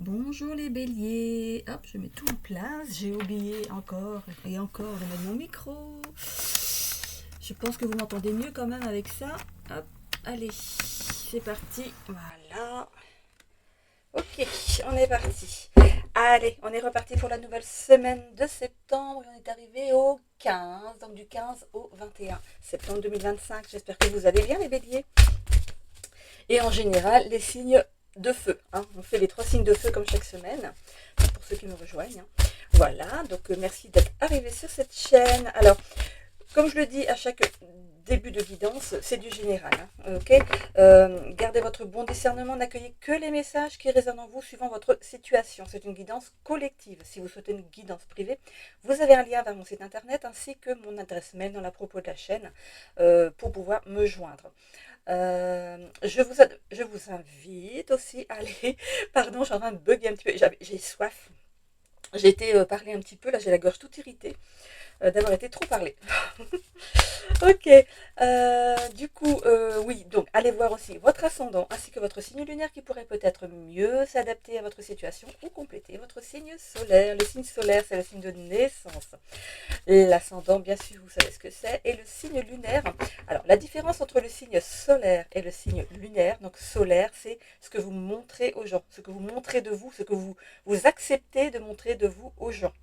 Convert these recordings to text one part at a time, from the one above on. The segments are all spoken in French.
Bonjour les béliers. Hop, je mets tout en place. J'ai oublié encore et encore de mettre mon micro. Je pense que vous m'entendez mieux quand même avec ça. Hop, allez, c'est parti. Voilà. Ok, on est parti. Allez, on est reparti pour la nouvelle semaine de septembre. On est arrivé au 15, donc du 15 au 21 septembre 2025. J'espère que vous allez bien les béliers. Et en général, les signes de feu. On fait les 3 signes de feu comme chaque semaine, pour ceux qui me rejoignent. Voilà, donc merci d'être arrivé sur cette chaîne. Alors, comme je le dis à chaque début de guidance, c'est du général. Ok, gardez votre bon discernement, n'accueillez que les messages qui résonnent en vous suivant votre situation. C'est une guidance collective. Si vous souhaitez une guidance privée, vous avez un lien vers mon site internet ainsi que mon adresse mail dans la propos de la chaîne pour pouvoir me joindre. Je vous invite aussi à aller. Pardon, je suis en train de bugger un petit peu. J'ai soif. J'ai été parler un petit peu. Là, j'ai la gorge toute irritée d'avoir été trop parlé. Ok. Du coup, oui, donc allez voir aussi votre ascendant ainsi que votre signe lunaire qui pourrait peut-être mieux s'adapter à votre situation ou compléter votre signe solaire. Le signe solaire, c'est le signe de naissance. L'ascendant, bien sûr, vous savez ce que c'est. Et le signe lunaire. Alors, la différence entre le signe solaire et le signe lunaire, donc solaire, c'est ce que vous montrez aux gens, ce que vous montrez de vous, ce que vous acceptez de montrer de vous aux gens.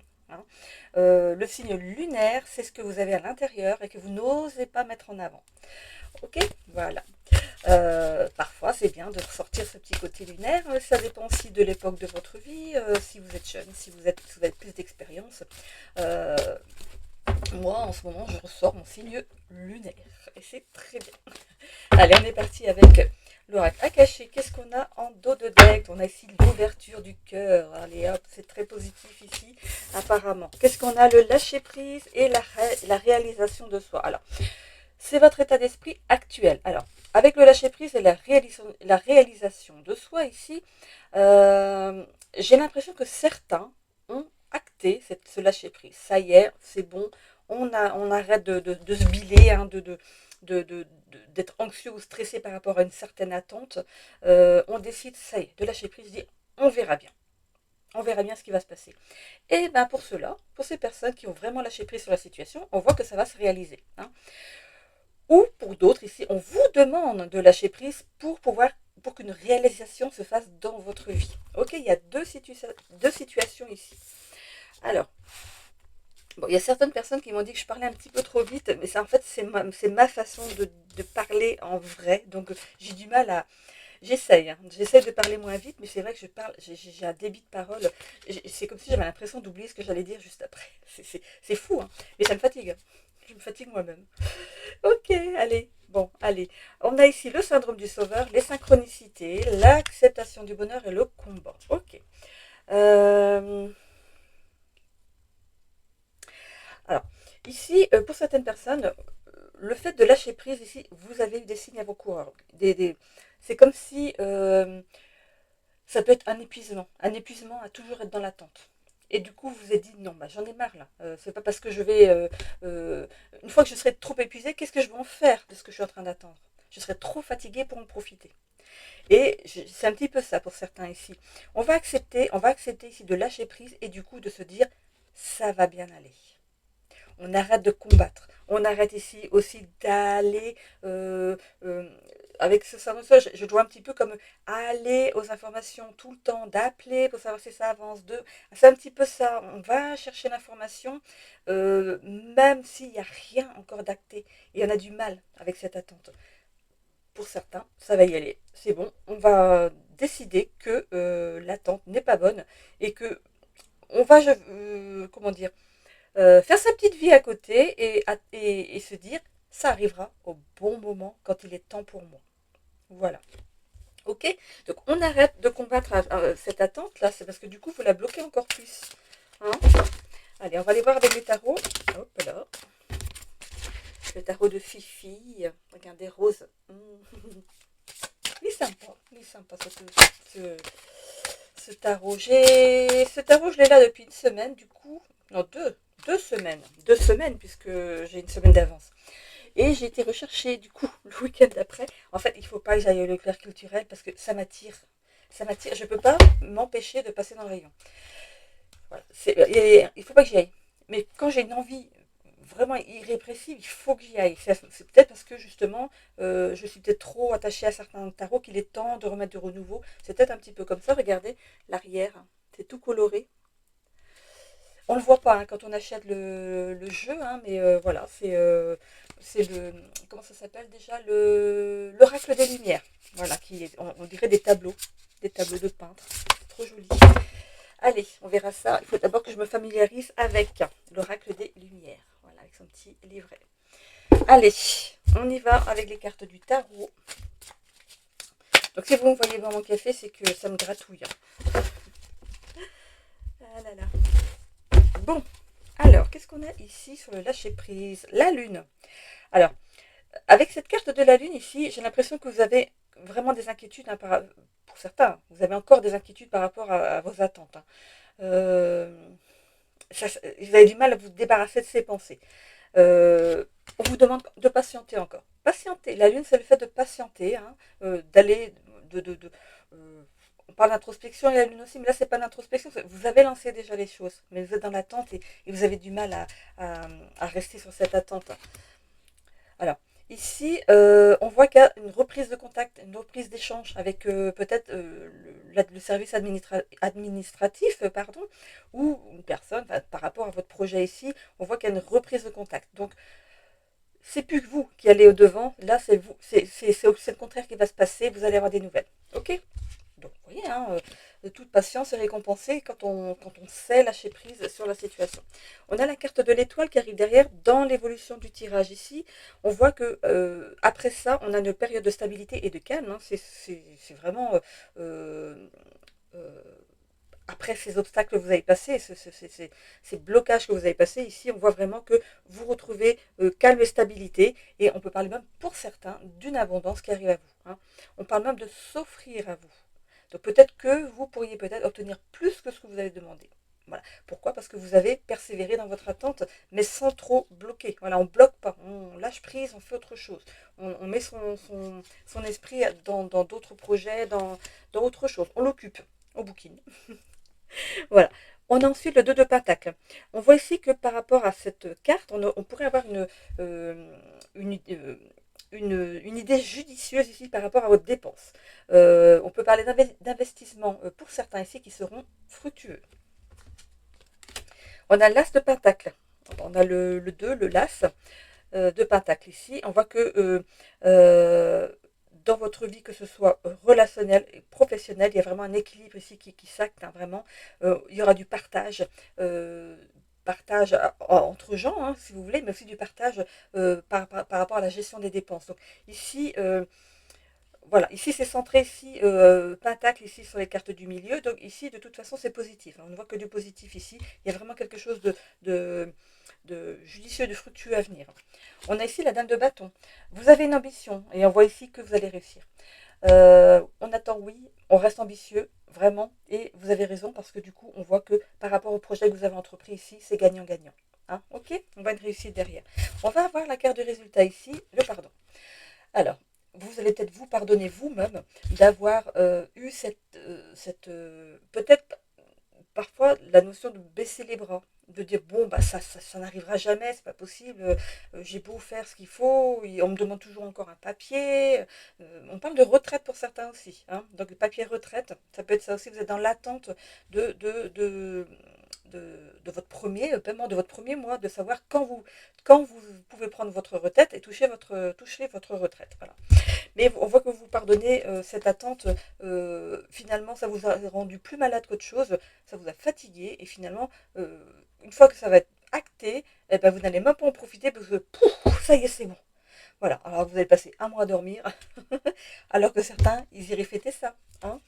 Le signe lunaire, c'est ce que vous avez à l'intérieur et que vous n'osez pas mettre en avant. Ok, voilà. Parfois, c'est bien de ressortir ce petit côté lunaire. Ça dépend aussi de l'époque de votre vie, si vous êtes jeune, si vous avez plus d'expérience. Moi, en ce moment, je ressors mon signe lunaire. Et c'est très bien. Allez, on est parti avec l'oracle Akashi. Qu'est-ce qu'on a en dos de deck? On a ici l'ouverture du cœur. Allez hop, c'est très positif ici, apparemment. Qu'est-ce qu'on a? Le lâcher-prise et la réalisation de soi. Alors, c'est votre état d'esprit actuel. Alors, avec le lâcher-prise et la réalisation de soi ici, j'ai l'impression que certains ont acté ce lâcher-prise. Ça y est, c'est bon, on arrête de se biler, d'être anxieux ou stressé par rapport à une certaine attente. On décide, ça y est, de lâcher prise, dit on verra bien. On verra bien ce qui va se passer. Et bien pour cela, pour ces personnes qui ont vraiment lâché prise sur la situation, on voit que ça va se réaliser. Ou pour d'autres, ici, on vous demande de lâcher prise pour qu'une réalisation se fasse dans votre vie. Ok, il y a deux situations ici. Alors, bon, il y a certaines personnes qui m'ont dit que je parlais un petit peu trop vite, mais en fait, c'est ma façon de parler en vrai. Donc, j'ai du mal à. J'essaye, j'essaye de parler moins vite, mais c'est vrai que j'ai un débit de parole. C'est comme si j'avais l'impression d'oublier ce que j'allais dire juste après. C'est fou, mais ça me fatigue. Je me fatigue moi-même. Ok, allez. Bon, allez. On a ici le syndrome du sauveur, les synchronicités, l'acceptation du bonheur et le combat. Ok. Alors, ici, pour certaines personnes, le fait de lâcher prise, ici, vous avez eu des signes avant-coureurs. C'est comme si ça peut être un épuisement à toujours être dans l'attente. Et du coup, vous vous êtes dit, non, bah, j'en ai marre là. C'est pas parce que je vais. Une fois que je serai trop épuisée, qu'est-ce que je vais en faire de ce que je suis en train d'attendre? Je serai trop fatiguée pour en profiter. Et c'est un petit peu ça pour certains ici. On va accepter ici de lâcher prise et du coup de se dire, ça va bien aller. On arrête de combattre. On arrête ici aussi d'aller avec ce salon. Je dois un petit peu comme aller aux informations tout le temps, d'appeler pour savoir si ça avance. C'est un petit peu ça. On va chercher l'information, même s'il n'y a rien encore d'acté. Et on a du mal avec cette attente. Pour certains, ça va y aller. C'est bon. On va décider que l'attente n'est pas bonne et que on va, comment dire, faire sa petite vie à côté et se dire ça arrivera au bon moment quand il est temps pour moi. Voilà. Ok. Donc on arrête de combattre cette attente là, c'est parce que du coup vous la bloquez encore plus. Hein. Allez, on va aller voir avec les tarots. Hop là. Le tarot de Fifi. Regardez rose. Il est sympa ce tarot. Ce tarot, je l'ai là depuis une semaine, du coup. Non, deux semaines. 2 semaines, puisque j'ai une semaine d'avance. Et j'ai été rechercher, du coup, le week-end d'après. En fait, il ne faut pas que j'aille au Leclerc culturel parce que ça m'attire. ça m'attire, je ne peux pas m'empêcher de passer dans le rayon. Voilà. Il ne faut pas que j'y aille. Mais quand j'ai une envie vraiment irrépressible, il faut que j'y aille. C'est peut-être parce que justement, je suis peut-être trop attachée à certains tarots qu'il est temps de remettre du renouveau. C'est peut-être un petit peu comme ça. Regardez l'arrière, c'est tout coloré. On ne le voit pas hein, quand on achète le jeu, hein, mais voilà, c'est le. Comment ça s'appelle déjà l'oracle des Lumières. Voilà, on dirait des tableaux de peintre. C'est trop joli. Allez, on verra ça. Il faut d'abord que je me familiarise avec l'oracle des Lumières. Voilà, avec son petit livret. Allez, on y va avec les cartes du tarot. Donc si vous me voyez boire mon café, c'est que ça me gratouille. Ah là là. Bon, alors, qu'est-ce qu'on a ici sur le lâcher-prise? La Lune. Alors, avec cette carte de la Lune ici, j'ai l'impression que vous avez vraiment des inquiétudes, hein, pour certains. Vous avez encore des inquiétudes par rapport à vos attentes. Hein. Vous avez du mal à vous débarrasser de ces pensées. On vous demande de patienter encore. Patienter. La Lune, c'est le fait de patienter, hein, d'aller, on parle d'introspection et la Lune aussi, mais là, c'est pas d'introspection. Vous avez lancé déjà les choses, mais vous êtes dans l'attente et vous avez du mal à rester sur cette attente. Alors, ici, on voit qu'il y a une reprise de contact, une reprise d'échange avec peut-être le service administratif, pardon, ou une personne, par rapport à votre projet ici, on voit qu'il y a une reprise de contact. Donc, c'est plus que vous qui allez au-devant, là, c'est vous, c'est le contraire qui va se passer, vous allez avoir des nouvelles. Ok? Donc, vous voyez, hein, toute patience est récompensée quand on sait lâcher prise sur la situation. On a la carte de l'étoile qui arrive derrière dans l'évolution du tirage ici. On voit que après ça, on a une période de stabilité et de calme. Hein. C'est vraiment euh, après ces obstacles que vous avez passés, ces blocages que vous avez passés. Ici, on voit vraiment que vous retrouvez calme et stabilité. Et on peut parler même, pour certains, d'une abondance qui arrive à vous. Hein. On parle même de s'offrir à vous. Donc peut-être que vous pourriez peut-être obtenir plus que ce que vous avez demandé. Voilà. Pourquoi? Parce que vous avez persévéré dans votre attente, mais sans trop bloquer. Voilà, on ne bloque pas, on lâche prise, on fait autre chose. On met son esprit dans d'autres projets, dans autre chose. On l'occupe, on bouquine. Voilà. On a ensuite le 2 de Pentacle. On voit ici que par rapport à cette carte, on pourrait avoir une, euh, une idée judicieuse ici par rapport à votre dépense. On peut parler d'investissements pour certains ici qui seront fructueux. On a l'As de Pentacle. On a le 2, le l'As de Pentacle ici. On voit que dans votre vie, que ce soit relationnel et professionnel, il y a vraiment un équilibre ici qui s'acte, hein, vraiment. Il y aura du partage. Partage entre gens, hein, si vous voulez, mais aussi du partage par rapport à la gestion des dépenses. Donc ici, voilà, ici c'est centré ici, Pentacle ici sur les cartes du milieu, donc ici de toute façon c'est positif. On ne voit que du positif ici, il y a vraiment quelque chose de judicieux, de fructueux à venir. On a ici la dame de bâton. Vous avez une ambition et on voit ici que vous allez réussir. On attend oui, on reste ambitieux, vraiment, et vous avez raison parce que du coup on voit que par rapport au projet que vous avez entrepris ici, c'est gagnant-gagnant. Hein, ok, on va une réussite derrière. On va avoir la carte du résultat ici, le pardon. Alors, vous allez peut-être vous pardonner vous-même d'avoir eu peut-être parfois la notion de baisser les bras, de dire bon bah ça n'arrivera jamais, c'est pas possible, j'ai beau faire ce qu'il faut, on me demande toujours encore un papier. On parle de retraite pour certains aussi, hein. Donc le papier retraite, ça peut être ça aussi, vous êtes dans l'attente de, de, de, de votre premier paiement, de votre premier mois, de savoir quand vous pouvez prendre votre retraite et toucher votre retraite. Voilà. Mais on voit que vous pardonnez cette attente. Finalement, ça vous a rendu plus malade qu'autre chose. Ça vous a fatigué. Et finalement, une fois que ça va être acté, eh ben, vous n'allez même pas en profiter parce que pouf, ça y est, c'est bon. Voilà. Alors vous allez passer un mois à dormir. Alors que certains, ils iraient fêter ça. Hein.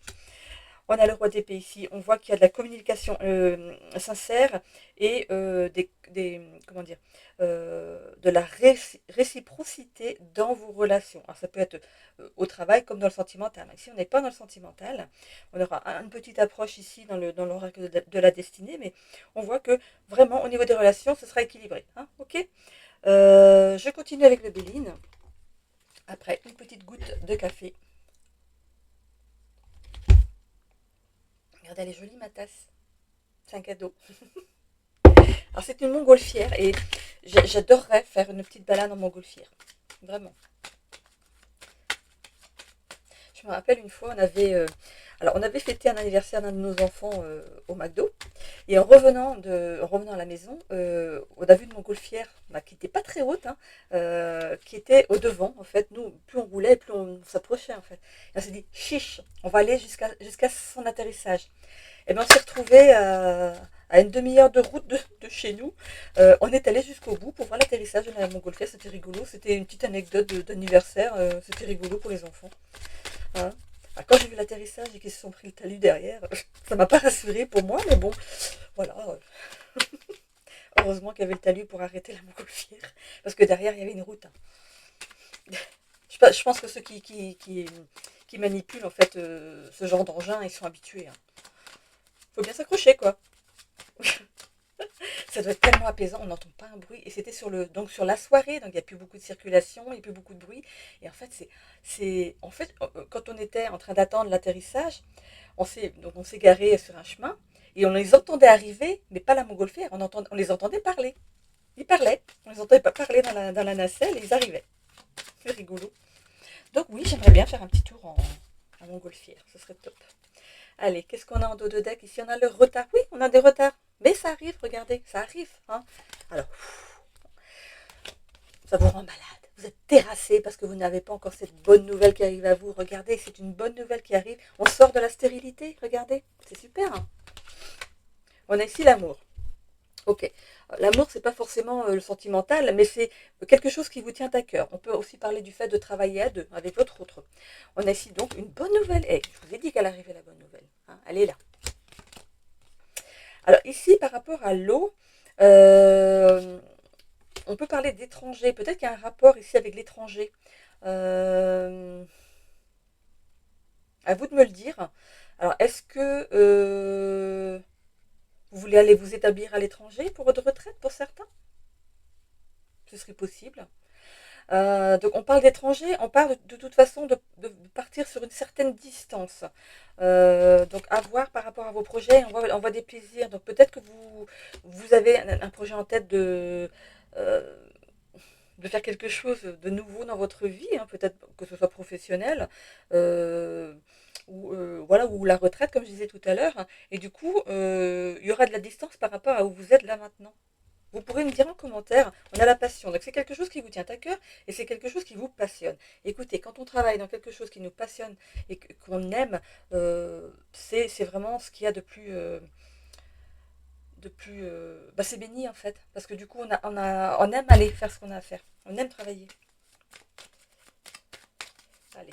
On a le roi d'épée ici. On voit qu'il y a de la communication sincère et comment dire, de la réciprocité dans vos relations. Alors ça peut être au travail comme dans le sentimental. Ici, on n'est pas dans le sentimental. On aura une petite approche ici dans l'oracle de la destinée, mais on voit que vraiment au niveau des relations, ce sera équilibré. Hein, ok. Je continue avec le Béline. Après une petite goutte de café. Regardez, elle est jolie ma tasse. C'est un cadeau. Alors c'est une montgolfière et j'adorerais faire une petite balade en montgolfière. Vraiment. Je me rappelle une fois, alors on avait fêté un anniversaire d'un de nos enfants au McDo. Et en revenant à la maison, on a vu une montgolfière bah, qui n'était pas très haute, hein, qui était au devant. En fait, nous, plus on roulait, plus on s'approchait. En fait. Et on s'est dit, chiche, on va aller jusqu'à son atterrissage. Et bien on s'est retrouvés à une demi-heure de route de chez nous. On est allé jusqu'au bout pour voir l'atterrissage de la montgolfière. C'était rigolo. C'était une petite anecdote d'anniversaire. C'était rigolo pour les enfants. Hein. Ah, quand j'ai vu l'atterrissage et qu'ils se sont pris le talus derrière, ça m'a pas rassuré pour moi, mais bon, voilà. Heureusement qu'il y avait le talus pour arrêter la montgolfière, parce que derrière il y avait une route. Hein. Je pense que ceux qui manipulent en fait ce genre d'engin, ils sont habitués. Hein. Faut bien s'accrocher quoi. Ça doit être tellement apaisant, on n'entend pas un bruit. Et c'était donc sur la soirée, donc il n'y a plus beaucoup de circulation, il n'y a plus beaucoup de bruit. Et en fait, quand on était en train d'attendre l'atterrissage, on s'est garé sur un chemin et on les entendait arriver, mais pas la montgolfière, on les entendait parler. Ils parlaient, on les entendait pas parler dans la nacelle et ils arrivaient. C'est rigolo. Donc oui, j'aimerais bien faire un petit tour en montgolfière, ce serait top. Allez, qu'est-ce qu'on a en dos de deck? Ici, on a le retard. Oui, on a des retards. Mais ça arrive, regardez, ça arrive. Hein. Alors, ça vous rend malade. Vous êtes terrassé parce que vous n'avez pas encore cette bonne nouvelle qui arrive à vous. Regardez, c'est une bonne nouvelle qui arrive. On sort de la stérilité, regardez. C'est super. Hein. On a ici l'amour. Ok. L'amour, c'est pas forcément le sentimental, mais c'est quelque chose qui vous tient à cœur. On peut aussi parler du fait de travailler à deux, avec votre autre. On a ici donc une bonne nouvelle. Et je vous ai dit qu'elle arrivait la bonne nouvelle. Hein, elle est là. Alors ici, par rapport à l'eau, euh, on peut parler d'étranger. Peut-être qu'il y a un rapport ici avec l'étranger. Euh, à vous de me le dire. Alors, est-ce que vous voulez aller vous établir à l'étranger pour votre retraite, pour certains? Ce serait possible. Donc on parle d'étrangers, on parle de toute façon de partir sur une certaine distance. Donc à voir par rapport à vos projets, on voit des plaisirs. Donc peut-être que vous avez un projet en tête euh, de faire quelque chose de nouveau dans votre vie, hein, peut-être que ce soit professionnel, euh, voilà, ou la retraite, comme je disais tout à l'heure. Hein. Et du coup, il y aura de la distance par rapport à où vous êtes là maintenant. Vous pourrez me dire en commentaire, on a la passion. Donc c'est quelque chose qui vous tient à cœur et c'est quelque chose qui vous passionne. Écoutez, quand on travaille dans quelque chose qui nous passionne et qu'on aime, c'est vraiment ce qu'il y a bah, c'est béni en fait. Parce que du coup, on aime aller faire ce qu'on a à faire. On aime travailler. Allez.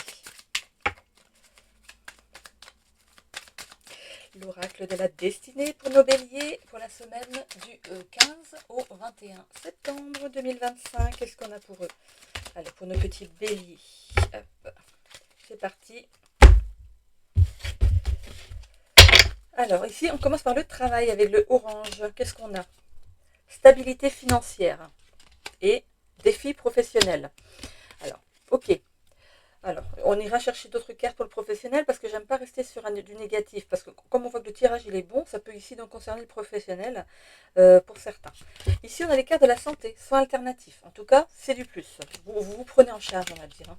L'oracle de la destinée pour nos béliers pour la semaine du 15 au 21 septembre 2025. Qu'est-ce qu'on a pour eux? Allez, pour nos petits béliers. Hop. C'est parti. Alors ici, on commence par le travail avec le orange. Qu'est-ce qu'on a? Stabilité financière et défis professionnels. Alors, ok. Alors, on ira chercher d'autres cartes pour le professionnel parce que j'aime pas rester sur du négatif. Parce que comme on voit que le tirage il est bon, ça peut ici donc concerner le professionnel pour certains. Ici, on a les cartes de la santé, soins alternatifs. En tout cas, c'est du plus. Vous prenez en charge, on va dire. Hein.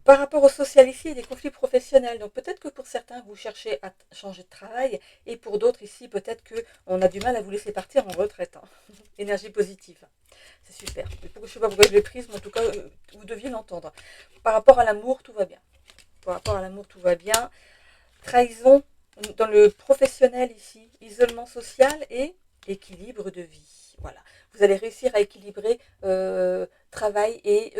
Par rapport au social ici, il y a des conflits professionnels. Donc peut-être que pour certains, vous cherchez à changer de travail. Et pour d'autres ici, peut-être qu'on a du mal à vous laisser partir en retraite. Hein. Énergie positive. C'est super. Je ne sais pas pourquoi je l'ai prise, mais en tout cas, vous deviez l'entendre. Par rapport à l'amour, tout va bien. Par rapport à l'amour, tout va bien. Trahison dans le professionnel ici. Isolement social et équilibre de vie. Voilà. Vous allez réussir à équilibrer travail et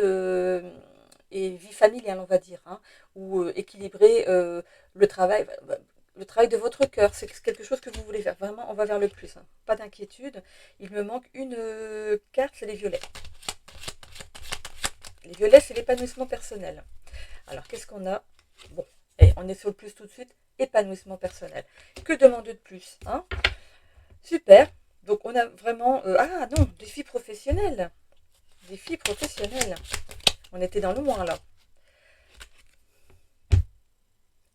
vie familiale, on va dire, hein, ou équilibrer le travail de votre cœur. C'est quelque chose que vous voulez faire. Vraiment, on va vers le plus. Hein. Pas d'inquiétude. Il me manque une carte, c'est les violets. Les violets, c'est l'épanouissement personnel. Alors, qu'est-ce qu'on a? Bon, et on est sur le plus tout de suite. Épanouissement personnel. Que demander de plus, hein? Super. Donc, on a vraiment... ah non, défi professionnel. Défi professionnel. On était dans le moins, là.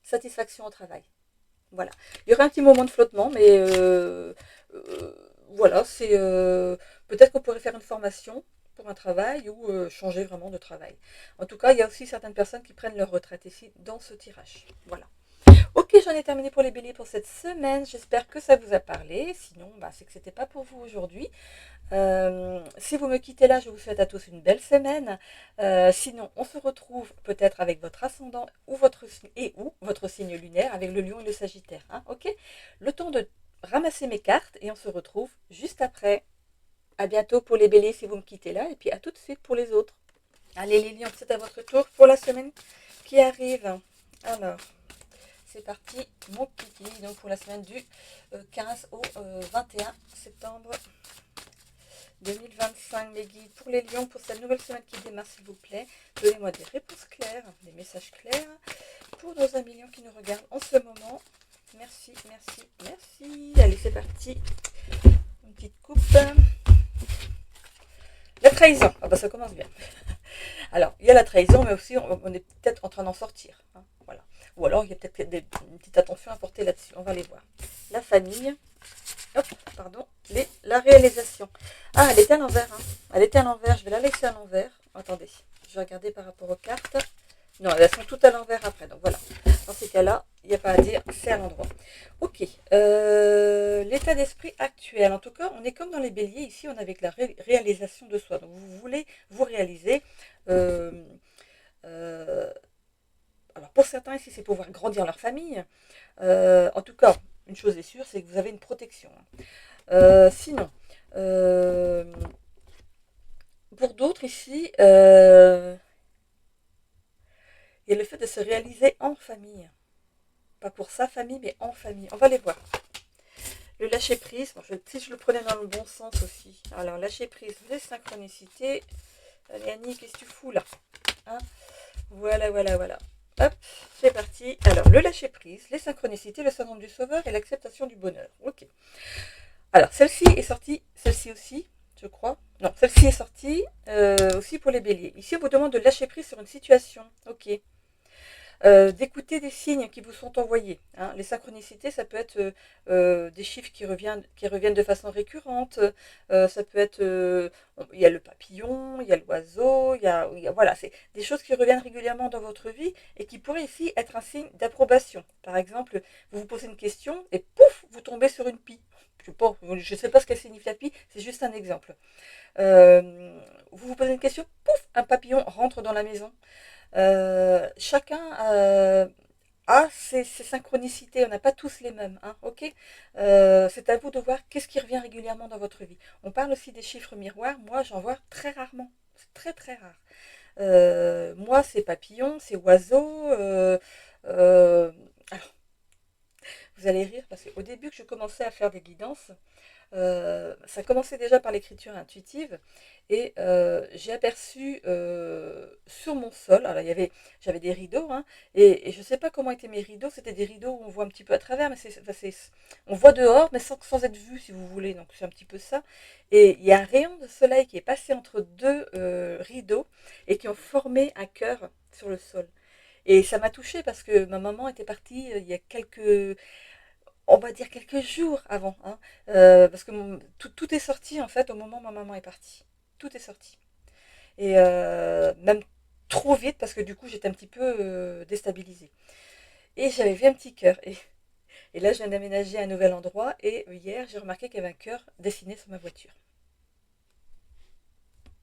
Satisfaction au travail. Voilà. Il y aura un petit moment de flottement, mais voilà, c'est peut-être qu'on pourrait faire une formation pour un travail ou changer vraiment de travail. En tout cas, il y a aussi certaines personnes qui prennent leur retraite ici dans ce tirage. Voilà. Ok, j'en ai terminé pour les béliers pour cette semaine. J'espère que ça vous a parlé. Sinon, bah, c'est que c'était pas pour vous aujourd'hui. Si vous me quittez là, je vous souhaite à tous une belle semaine. Sinon, on se retrouve peut-être avec votre ascendant ou votre signe lunaire avec le lion et le sagittaire. Hein, ok. Le temps de ramasser mes cartes et on se retrouve juste après. À bientôt pour les béliers si vous me quittez là et puis à tout de suite pour les autres. Allez les lions, c'est à votre tour pour la semaine qui arrive. Alors, c'est parti, mon kiki, donc pour la semaine du 15 au 21 septembre 2025, mes guides. Pour les lions, pour cette nouvelle semaine qui démarre, s'il vous plaît, donnez-moi des réponses claires, des messages clairs pour nos amis lions qui nous regardent en ce moment. Merci, merci, merci. Allez, c'est parti. Une petite coupe. La trahison. Ah bah ça commence bien. Alors, il y a la trahison, mais aussi on est peut-être en train d'en sortir. Hein, voilà. Ou alors, il y a peut-être une petite attention à porter là-dessus. On va les voir. La famille. Hop, pardon. La réalisation. Ah, elle était à l'envers. Hein. Elle était à l'envers. Je vais la laisser à l'envers. Attendez. Je vais regarder par rapport aux cartes. Non, elles sont toutes à l'envers après. Donc voilà. Dans ces cas-là, il n'y a pas à dire. C'est à l'endroit. Ok. L'état d'esprit actuel. En tout cas, on est comme dans les béliers. Ici, on est avec la réalisation de soi. Donc vous voulez vous réaliser. Euh, euh, alors pour certains ici, c'est pouvoir grandir leur famille. En tout cas, une chose est sûre, c'est que vous avez une protection. Sinon, pour d'autres ici, il y a le fait de se réaliser en famille. Pas pour sa famille, mais en famille. On va les voir. Le lâcher prise, bon, si je le prenais dans le bon sens aussi. Alors, lâcher prise, les synchronicités. Allez Annie, qu'est-ce que tu fous là, hein? Voilà, voilà, voilà. Hop, c'est parti. Alors, le lâcher prise, les synchronicités, le syndrome du sauveur et l'acceptation du bonheur. Ok. Alors, celle-ci est sortie, celle-ci aussi, je crois. Non, celle-ci est sortie aussi pour les béliers. Ici, on vous demande de lâcher prise sur une situation. Ok. D'écouter des signes qui vous sont envoyés. Hein. Les synchronicités, ça peut être des chiffres qui reviennent de façon récurrente. Ça peut être, il y a le papillon, il y a l'oiseau, voilà, c'est des choses qui reviennent régulièrement dans votre vie et qui pourraient ici être un signe d'approbation. Par exemple, vous vous posez une question et pouf, vous tombez sur une pie. Je ne sais pas ce qu'elle signifie la pie, c'est juste un exemple. Vous vous posez une question, pouf, un papillon rentre dans la maison. Chacun a ses synchronicités, on n'a pas tous les mêmes, hein, ok. C'est à vous de voir qu'est-ce qui revient régulièrement dans votre vie. On parle aussi des chiffres miroirs, moi j'en vois très rarement, c'est très très rare. Moi c'est papillon, c'est oiseau. Alors, vous allez rire parce qu'au début que je commençais à faire des guidances, ça commençait déjà par l'écriture intuitive et j'ai aperçu sur mon sol, alors j'avais des rideaux, hein, et je ne sais pas comment étaient mes rideaux, c'était des rideaux où on voit un petit peu à travers, mais on voit dehors, mais sans être vu si vous voulez, donc c'est un petit peu ça. Et il y a un rayon de soleil qui est passé entre deux rideaux et qui ont formé un cœur sur le sol. Et ça m'a touchée parce que ma maman était partie il y a on va dire quelques jours avant, hein, parce que tout est sorti en fait au moment où ma maman est partie. Tout est sorti. Et même trop vite parce que du coup j'étais un petit peu déstabilisée. Et j'avais vu un petit cœur. Et là je viens d'aménager un nouvel endroit et hier j'ai remarqué qu'il y avait un cœur dessiné sur ma voiture.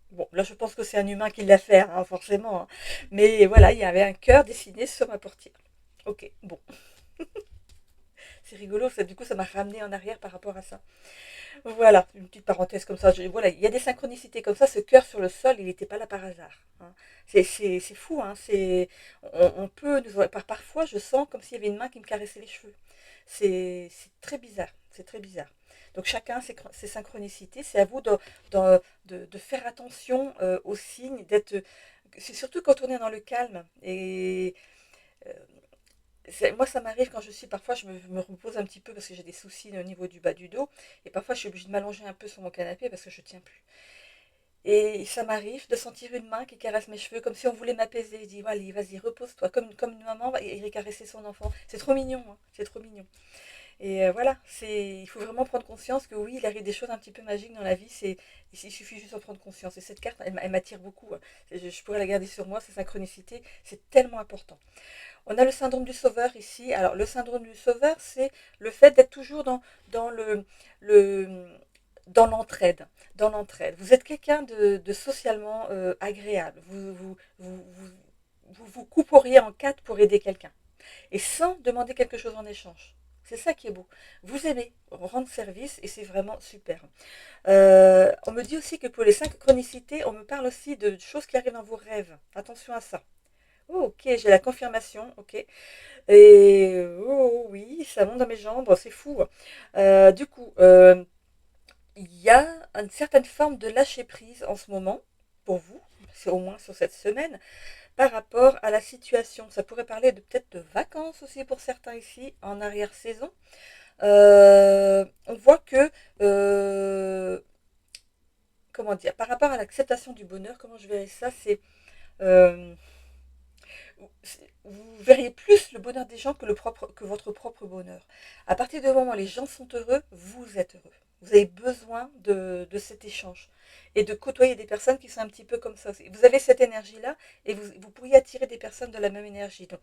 Bon, là je pense que c'est un humain qui l'a fait, hein, forcément. Hein. Mais voilà, il y avait un cœur dessiné sur ma portière. Ok, bon. C'est rigolo, du coup ça m'a ramené en arrière par rapport à ça. Voilà, une petite parenthèse comme ça. Voilà, il y a des synchronicités comme ça. Ce cœur sur le sol, il n'était pas là par hasard. Hein. C'est fou. Hein. On peut, parfois, je sens comme s'il y avait une main qui me caressait les cheveux. C'est très bizarre. C'est très bizarre. Donc chacun ses synchronicités. C'est à vous de faire attention aux signes. C'est surtout quand on est dans le calme. Et euh, moi, ça m'arrive quand je suis, parfois, me repose un petit peu parce que j'ai des soucis au niveau du bas du dos. Et parfois, je suis obligée de m'allonger un peu sur mon canapé parce que je ne tiens plus. Et ça m'arrive de sentir une main qui caresse mes cheveux comme si on voulait m'apaiser. Je dis, allez, vas-y, repose-toi, comme une maman va irait caresser son enfant. C'est trop mignon, hein, c'est trop mignon. Et voilà, il faut vraiment prendre conscience que oui, il arrive des choses un petit peu magiques dans la vie. Il suffit juste d'en prendre conscience. Et cette carte, elle m'attire beaucoup, hein. Je pourrais la garder sur moi, cette synchronicité, c'est tellement important. On a le syndrome du sauveur ici. Alors, le syndrome du sauveur, c'est le fait d'être toujours dans le, dans l'entraide. Dans l'entraide. Vous êtes quelqu'un de socialement agréable. Vous couperiez en quatre pour aider quelqu'un. Et sans demander quelque chose en échange. C'est ça qui est beau. Vous aimez rendre service et c'est vraiment super. On me dit aussi que pour les synchronicités, on me parle aussi de choses qui arrivent dans vos rêves. Attention à ça. Oh, ok, j'ai la confirmation, ok. Et oh, oui, ça monte dans mes jambes, c'est fou. Du coup, il y a une certaine forme de lâcher prise en ce moment, pour vous, c'est au moins sur cette semaine, par rapport à la situation. Ça pourrait parler de peut-être de vacances aussi pour certains ici, en arrière-saison. On voit que, comment dire, par rapport à l'acceptation du bonheur, comment je verrais ça, euh, vous verriez plus le bonheur des gens que votre propre bonheur. À partir du moment où les gens sont heureux, vous êtes heureux. Vous avez besoin de cet échange et de côtoyer des personnes qui sont un petit peu comme ça aussi. Vous avez cette énergie-là et vous pourriez attirer des personnes de la même énergie. Donc,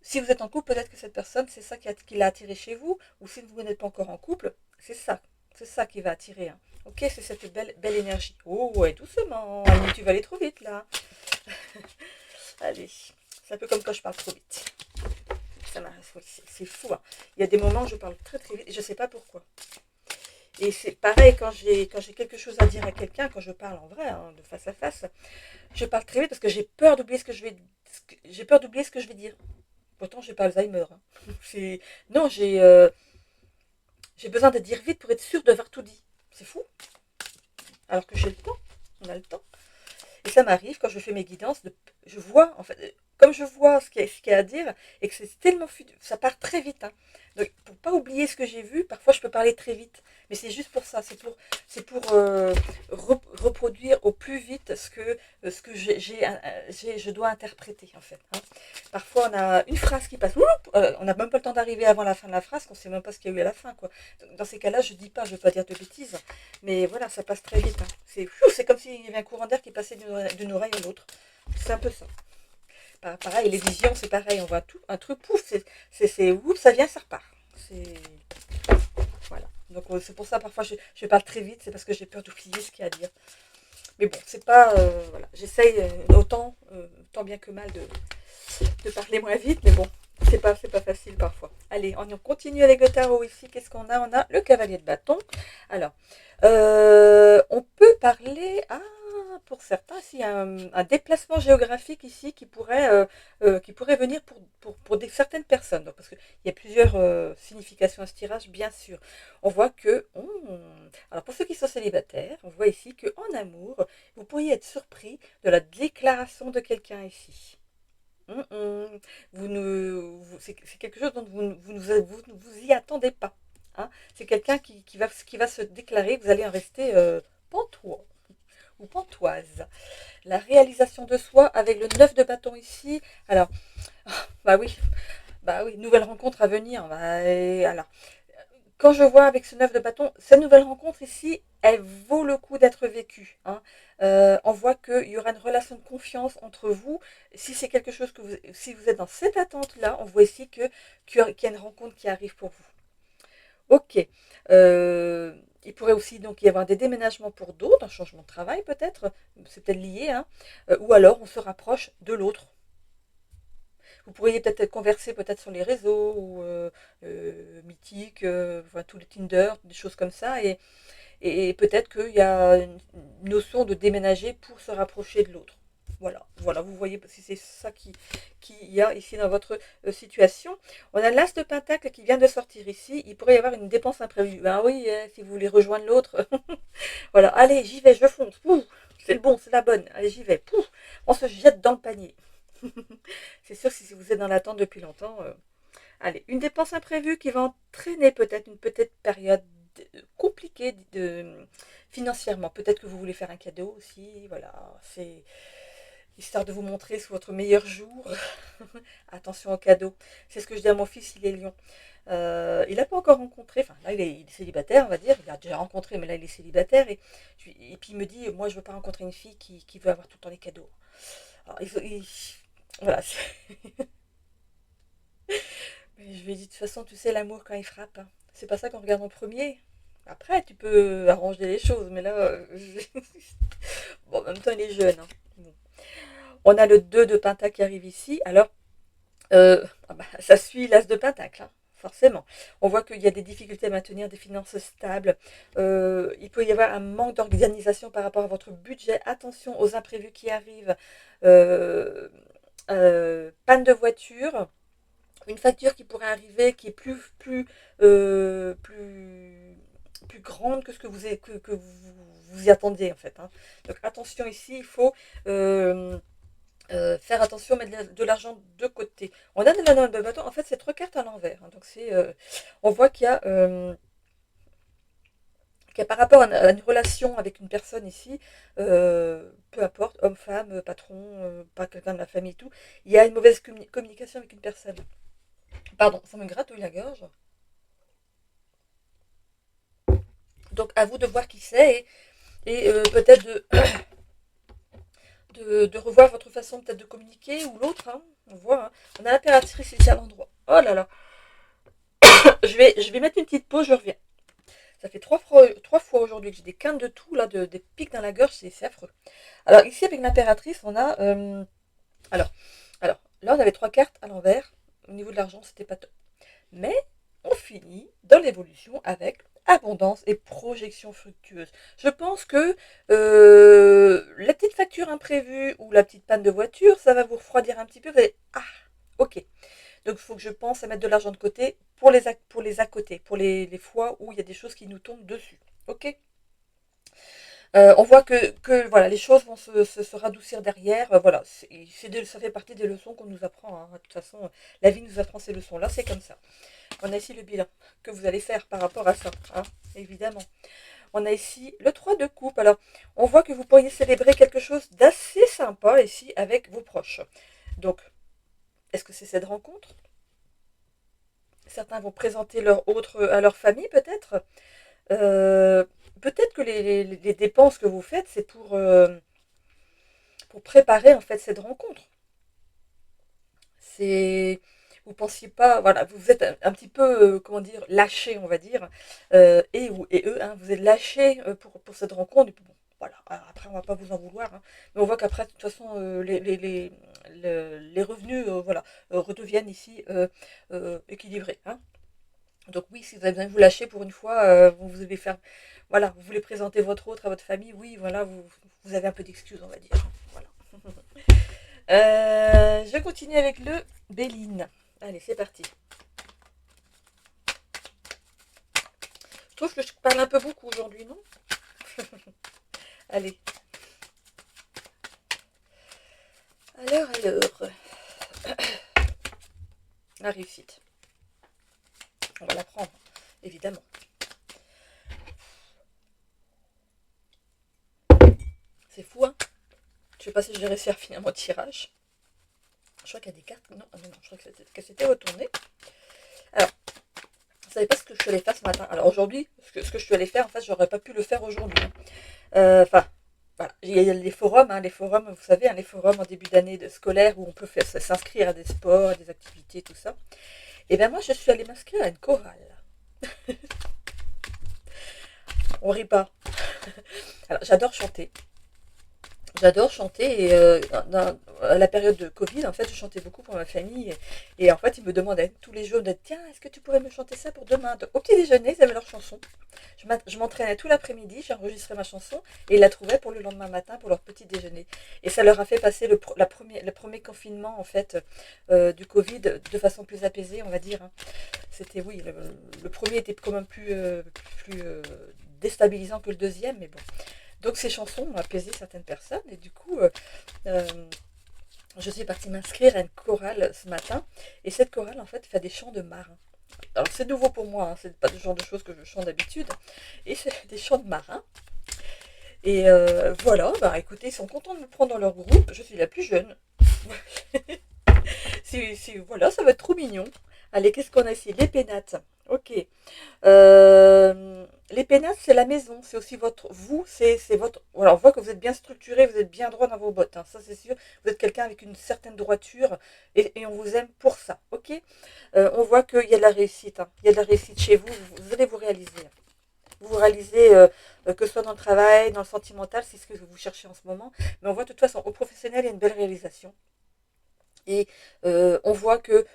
si vous êtes en couple, peut-être que cette personne, c'est ça qui l'a attiré chez vous. Ou si vous n'êtes pas encore en couple, c'est ça. C'est ça qui va attirer, hein. Ok, c'est cette belle énergie. Oh, ouais, doucement. Annie, tu vas aller trop vite, là. Allez. C'est un peu comme quand je parle trop vite. C'est fou, hein. Il y a des moments où je parle très très vite et je ne sais pas pourquoi. Et c'est pareil quand j'ai quelque chose à dire à quelqu'un, quand je parle en vrai, hein, de face à face, je parle très vite parce que j'ai peur d'oublier j'ai peur d'oublier ce que je vais dire. Pourtant, j'ai pas Alzheimer, hein. Non, j'ai besoin de dire vite pour être sûre d'avoir tout dit. C'est fou. Alors que j'ai le temps. On a le temps. Et ça m'arrive quand je fais mes guidances, je vois, en fait, comme je vois ce qu'il y a à dire, et que c'est tellement fluide, ça part très vite, hein. Donc, pour pas oublier ce que j'ai vu, parfois je peux parler très vite. Mais c'est juste pour ça, c'est pour reproduire au plus vite ce que je dois interpréter, en fait, hein. Parfois, on a une phrase qui passe, on n'a même pas le temps d'arriver avant la fin de la phrase, qu'on ne sait même pas ce qu'il y a eu à la fin, quoi. Donc, dans ces cas-là, je dis pas, je ne veux pas dire de bêtises, mais voilà, ça passe très vite, hein. C'est comme s'il y avait un courant d'air qui passait d'une oreille à l'autre. C'est un peu ça. Pareil, les visions, c'est pareil, on voit tout, un truc, pouf, oups, ça vient, ça repart. C'est. Voilà. Donc c'est pour ça, parfois, je parle très vite, c'est parce que j'ai peur d'oublier ce qu'il y a à dire. Mais bon, c'est pas. Voilà. J'essaye tant bien que mal de parler moins vite, mais bon, c'est pas facile parfois. Allez, on continue avec le tarot ici. Qu'est-ce qu'on a? On a le cavalier de bâton. Alors, on peut parler, pour certains, s'il y a un déplacement géographique ici qui pourrait venir pour certaines personnes. Donc, parce qu'il y a plusieurs significations à ce tirage, bien sûr. On voit que, alors pour ceux qui sont célibataires, on voit ici qu'en amour, vous pourriez être surpris de la déclaration de quelqu'un ici. C'est quelque chose dont vous y attendez pas, hein. C'est quelqu'un qui va se déclarer, vous allez en rester pantois ou pantoise. La réalisation de soi avec le 9 de bâton ici. Alors, bah oui, nouvelle rencontre à venir. Alors, quand je vois avec ce 9 de bâton, cette nouvelle rencontre ici, elle vaut le coup d'être vécue, hein. On voit qu'il y aura une relation de confiance entre vous. Si c'est quelque chose si vous êtes dans cette attente-là, on voit ici qu'il y a une rencontre qui arrive pour vous. Ok. Il pourrait aussi donc y avoir des déménagements pour d'autres, un changement de travail peut-être, c'est peut-être lié, hein. Ou alors on se rapproche de l'autre. Vous pourriez peut-être converser peut-être sur les réseaux ou Mythique, enfin, tous les Tinder, des choses comme ça. Et peut-être qu'il y a une notion de déménager pour se rapprocher de l'autre. Voilà, vous voyez si c'est ça qui y a ici dans votre situation. On a l'as de pentacle qui vient de sortir ici. Il pourrait y avoir une dépense imprévue. Ben oui, si vous voulez rejoindre l'autre. Voilà, allez, j'y vais, je fonce. Pouf, c'est le bon, c'est la bonne. Allez, j'y vais. Pouf, on se jette dans le panier. C'est sûr que si vous êtes dans l'attente depuis longtemps, allez, une dépense imprévue qui va entraîner peut-être une petite période compliqué financièrement. Peut-être que vous voulez faire un cadeau aussi, voilà, c'est histoire de vous montrer sous votre meilleur jour. Attention au cadeau. C'est ce que je dis à mon fils, il est lion. Il n'a pas encore rencontré, enfin là il est célibataire, on va dire, il a déjà rencontré, mais là il est célibataire, et puis il me dit, moi je veux pas rencontrer une fille qui veut avoir tout le temps les cadeaux. Alors, voilà, mais je lui ai dit, de toute façon, tu sais, l'amour quand il frappe, hein, c'est pas ça qu'on regarde en premier. Après, tu peux arranger les choses, mais là, bon, en même temps, il est jeune, hein. Bon. On a le 2 de Pentacle qui arrive ici. Alors, ah bah, ça suit l'As de Pentacle, hein, forcément. On voit qu'il y a des difficultés à maintenir des finances stables. Il peut y avoir un manque d'organisation par rapport à votre budget. Attention aux imprévus qui arrivent. Euh, Panne de voiture. Une facture qui pourrait arriver qui est plus grande que ce que vous y attendiez en fait, hein. Donc attention ici, il faut faire attention, mettre de l'argent de côté. On a de la de bâton, en fait c'est trois cartes à l'envers, hein. Donc on voit qu'il y a par rapport à une relation avec une personne ici, peu importe, homme, femme, patron, pas quelqu'un de la famille, tout, il y a une mauvaise communication avec une personne. Pardon, ça me gratouille la gorge. Donc à vous de voir qui c'est et peut-être de revoir votre façon peut-être de communiquer ou l'autre, hein. On voit, hein. On a l'impératrice ici à l'endroit. Oh là là. Je vais mettre une petite pause, je reviens. Ça fait trois fois aujourd'hui que j'ai des quintes de tout, là, des pics dans la gorge, c'est affreux. Alors ici avec l'impératrice, on a... alors, là on avait trois cartes à l'envers. Au niveau de l'argent, c'était pas top. Mais on finit dans l'évolution avec abondance et projection fructueuse. Je pense que la petite facture imprévue ou la petite panne de voiture, ça va vous refroidir un petit peu. Vous allez, ah, ok. Donc il faut que je pense à mettre de l'argent de côté pour les à côté, pour les fois où il y a des choses qui nous tombent dessus. Ok. On voit que voilà, les choses vont se radoucir derrière. Voilà, ça fait partie des leçons qu'on nous apprend, hein. De toute façon, la vie nous apprend ces leçons-là, c'est comme ça. On a ici le bilan que vous allez faire par rapport à ça, hein, évidemment. On a ici le 3 de coupe. Alors, on voit que vous pourriez célébrer quelque chose d'assez sympa ici avec vos proches. Donc, est-ce que c'est cette rencontre? Certains vont présenter leur autre à leur famille, peut-être. Euh, Peut-être que les dépenses que vous faites, c'est pour préparer en fait cette rencontre. C'est vous pensiez pas, voilà, vous êtes un petit peu, comment dire, lâché, on va dire, et eux, hein, vous êtes lâché pour cette rencontre. Et puis bon, voilà, après on va pas vous en vouloir, hein. Mais on voit qu'après, de toute façon, les revenus, voilà, redeviennent ici équilibrés, hein. Donc oui, si vous avez besoin de vous lâcher pour une fois, vous devez faire, voilà, vous voulez présenter votre autre à votre famille, oui, voilà, vous avez un peu d'excuses, on va dire. Voilà. Je continue avec le Béline. Allez, c'est parti. Je trouve que je parle un peu beaucoup aujourd'hui, non? Allez. Alors. La réussite. On va la prendre, évidemment. C'est fou, hein? Je sais pas si je vais réussir à finir mon tirage. Je crois qu'il y a des cartes. Non, non, je crois que c'était retourné. Alors, je ne savais pas ce que je suis allée faire ce matin. Alors aujourd'hui, ce que je suis allée faire, en fait, j'aurais pas pu le faire aujourd'hui. Enfin, voilà. Il y a les forums, hein, vous savez, hein, les forums en début d'année scolaire où on peut s'inscrire à des sports, à des activités, tout ça. Et bien moi, je suis allée m'inscrire à une chorale. On rit pas. Alors, j'adore chanter. J'adore chanter et à la période de Covid, en fait, je chantais beaucoup pour ma famille et en fait, ils me demandaient tous les jours de tiens, est-ce que tu pourrais me chanter ça pour demain? Donc, au petit déjeuner, ils avaient leur chanson. Je m'entraînais tout l'après-midi, j'enregistrais ma chanson et ils la trouvaient pour le lendemain matin pour leur petit déjeuner. Et ça leur a fait passer le premier confinement en fait du Covid de façon plus apaisée, on va dire, hein. C'était oui, le premier était quand même plus déstabilisant que le deuxième, mais bon. Donc ces chansons ont apaisé certaines personnes et du coup, euh, je suis partie m'inscrire à une chorale ce matin. Et cette chorale, en fait, fait des chants de marins. Alors c'est nouveau pour moi, hein, c'est pas le genre de choses que je chante d'habitude. Et c'est des chants de marins. Et voilà, bah écoutez, ils sont contents de me prendre dans leur groupe. Je suis la plus jeune. Voilà, ça va être trop mignon. Allez, qu'est-ce qu'on a ici? Les pénates. Ok. Les pénates, c'est la maison. C'est aussi votre. Vous, c'est votre. Voilà, on voit que vous êtes bien structuré, vous êtes bien droit dans vos bottes, hein, ça, c'est sûr. Vous êtes quelqu'un avec une certaine droiture et on vous aime pour ça. Ok. On voit qu'il y a de la réussite, hein. Il y a de la réussite chez vous. Vous allez vous réaliser. Vous réalisez que ce soit dans le travail, dans le sentimental, c'est ce que vous cherchez en ce moment. Mais on voit de toute façon, au professionnel, il y a une belle réalisation. Et on voit que